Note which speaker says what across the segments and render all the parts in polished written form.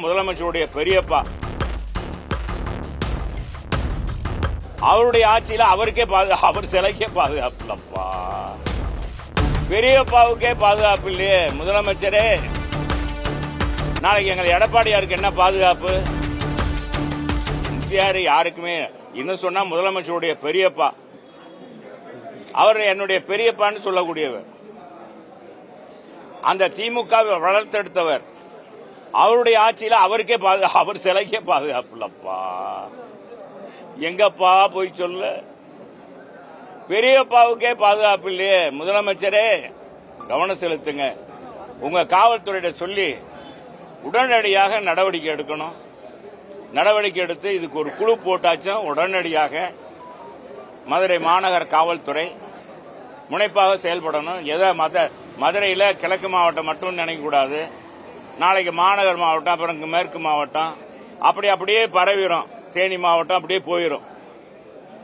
Speaker 1: முதலமைச்சருடைய பெரியப்பா அவருடைய ஆட்சியில் அவருக்கே அவர் சிலைக்கே பாதுகாப்பு இல்லப்பா. பெரியப்பாவுக்கே பாதுகாப்பு இல்லையே. முதலமைச்சரே, நாளைக்கு எங்கள் எடப்பாடியாருக்கு என்ன பாதுகாப்பு? எம்ஜிஆர் யாருக்குமே, இன்னும் சொன்னா முதலமைச்சருடைய பெரியப்பா, அவர் என்னுடைய பெரியப்பான்னு சொல்லக்கூடியவர். அந்த திமுக வளர்த்தெடுத்தவர். அவருடைய ஆட்சியில் அவருக்கே அவர் சிலைக்கே பாதுகாப்பு இல்லப்பா. எங்கப்பா போய் சொல்ல? பெரியப்பாவுக்கே பாதுகாப்பு இல்லையே. முதலமைச்சரே, கவனம் செலுத்துங்க. உங்க காவல்துறையிட சொல்லி உடனடியாக நடவடிக்கை எடுக்கணும். நடவடிக்கை எடுத்து இதுக்கு ஒரு குழு போட்டாச்சும் உடனடியாக மதுரை மாநகர காவல்துறை முனைப்பாக செயல்படணும். எதை மதுரையில் கிழக்கு மாவட்டம் மட்டும் நினைக்கக்கூடாது. நாளைக்கு மாநகர் மாவட்டம், அப்புறம் மேற்கு மாவட்டம், அப்படியே பரவிடும். தேனி மாவட்டம் அப்படியே போயிடும்.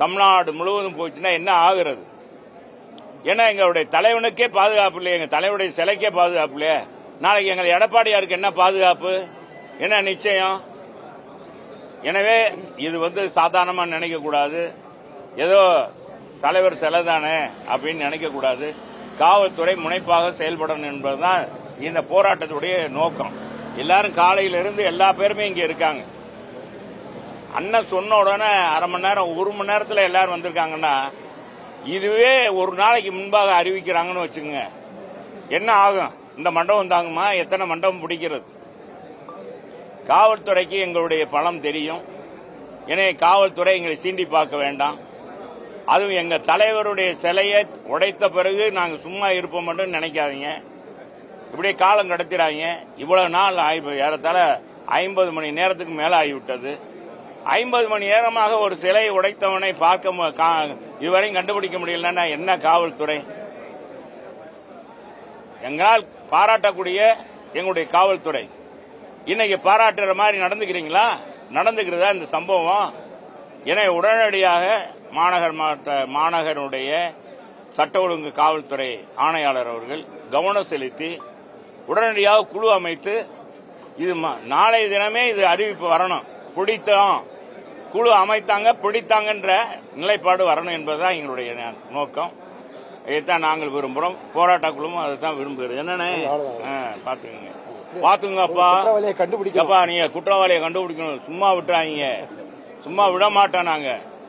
Speaker 1: தமிழ்நாடு முழுவதும் போச்சுன்னா என்ன ஆகுறது? ஏன்னா எங்களுடைய தலைவனுக்கே பாதுகாப்பு இல்லையே, எங்க தலைவனுடைய சிலைக்கே பாதுகாப்பு இல்லையே. நாளைக்கு எங்கள் எடப்பாடியாருக்கு என்ன பாதுகாப்பு, என்ன நிச்சயம்? எனவே இது சாதாரணமா நினைக்க கூடாது. ஏதோ தலைவர் சிலை தானே அப்படின்னு நினைக்க கூடாது. காவல்துறை முனைப்பாக செயல்படணும் என்பதுதான் இந்த போராட்டத்துடைய நோக்கம். எல்லாரும் காலையிலிருந்து எல்லா பேருமே இங்க இருக்காங்க. அண்ணன் சொன்ன உடனே அரை மணி நேரம், ஒரு மணி நேரத்தில் எல்லாரும் வந்திருக்காங்கன்னா, இதுவே ஒரு நாளைக்கு முன்பாக அறிவிக்கிறாங்கன்னு வச்சுக்கோங்க, என்ன ஆகும்? இந்த மண்டபம் தாங்குமா? எத்தனை மண்டபம் பிடிக்கிறது? காவல்துறைக்கு எங்களுடைய பலம் தெரியும். எனவே காவல்துறை எங்களை சீண்டி பார்க்க வேண்டாம். அதுவும் எங்க தலைவருடைய சிலையை உடைத்த பிறகு நாங்க சும்மா இருப்போம் மட்டும் நினைக்காதீங்க. இப்படியே காலம் கடத்திடாங்க. இவ்வளவு நாள் ஏறத்தாழ 50 மணி நேரத்துக்கு மேல ஆகிவிட்டது. 50 மணி நேரமாக ஒரு சிலையை உடைத்தவனை பார்க்க இதுவரையும் கண்டுபிடிக்க முடியலன்னா என்ன காவல்துறை? எங்களால் பாராட்டக்கூடிய எங்களுடைய காவல்துறை இன்னைக்கு பாராட்டுற மாதிரி நடந்துக்கிறீங்களா? நடந்துக்கிறதா இந்த சம்பவம்? எனவே உடனடியாக மாநகருடைய சட்ட ஒழுங்கு காவல்துறை ஆணையாளர் அவர்கள் கவனம் செலுத்தி உடனடியாக குழு அமைத்து இது நாளைய தினமே இது அறிவிப்பு வரணும். பிடித்தோம், குழு அமைத்தாங்க, பிடித்தாங்கன்ற நிலைப்பாடு வரணும் என்பதுதான் எங்களுடைய நோக்கம். இதைத்தான் நாங்கள் விரும்புகிறோம். போராட்ட குழுவும் அதை தான் விரும்புகிறது. என்னன்னு பாத்துங்கப்பா. நீங்க குற்றவாளியை கண்டுபிடிக்கணும். சும்மா விட்டுறாங்க, சும்மா விட மாட்டோம் நாங்க.